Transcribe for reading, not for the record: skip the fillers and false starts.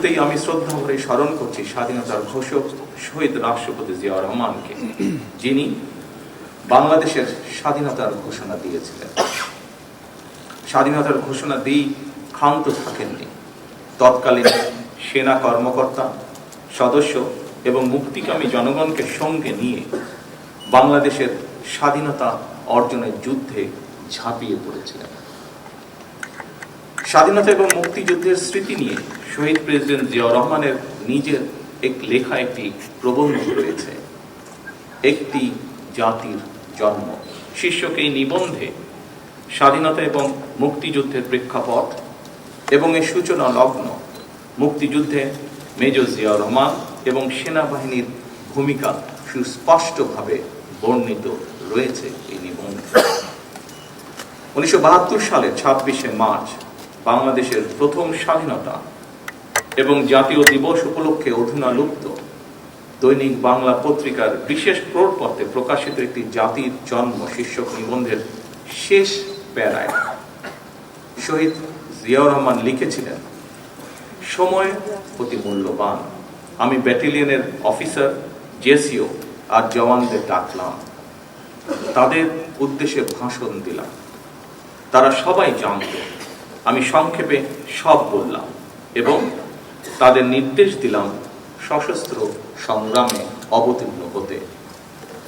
শুরুতেই আমি শ্রদ্ধা ভরে স্মরণ করছি স্বাধীনতার ঘোষক শহীদ রাষ্ট্রপতি জিয়াউর রহমানকে, যিনি বাংলাদেশের স্বাধীনতার ঘোষণা দিয়েছিলেন। স্বাধীনতার ঘোষণা দিয়েই ক্ষান্ত থাকেননি। তৎকালীন সেনা কর্মকর্তা, সদস্য এবং মুক্তিকামী জনগণকে সঙ্গে নিয়ে বাংলাদেশের স্বাধীনতা অর্জনের যুদ্ধে ঝাঁপিয়ে পড়েছিলেন। স্বাধীনতা এবং মুক্তিযুদ্ধের স্মৃতি নিয়ে শহীদ প্রেসিডেন্ট জিয়াউর রহমানের নিজের লেখা একটি প্রবন্ধ রয়েছে, একটি জাতির জন্ম শীর্ষক এই নিবন্ধে স্বাধীনতা এবং মুক্তিযুদ্ধের প্রেক্ষাপট এবং এর সূচনা লগ্ন, মুক্তিযুদ্ধে মেজর জিয়াউর রহমান এবং সেনাবাহিনীর ভূমিকা সুস্পষ্টভাবে বর্ণিত রয়েছে এই নিবন্ধে। 1972 সালের 26শে মার্চ বাংলাদেশের প্রথম স্বাধীনতা এবং জাতীয় দিবস উপলক্ষে অধুনালুপ্ত দৈনিক বাংলা পত্রিকার বিশেষ প্রোটপত্রে প্রকাশিত একটি জাতির জন্ম শীর্ষক নিবন্ধের শেষ প্যারায় শহীদ জিয়াউর রহমান লিখেছিলেন, সময় অতি মূল্যবান। আমি ব্যাটালিয়নের অফিসার, জেসিও আর জওয়ানদের ডাকলাম, তাদের উদ্দেশ্যে ভাষণ দিলাম। তারা সবাই জানত, আমি সংক্ষেপে সব বললাম এবং তাদের নির্দেশ দিলাম সশস্ত্র সংগ্রামে অবতীর্ণ হতে।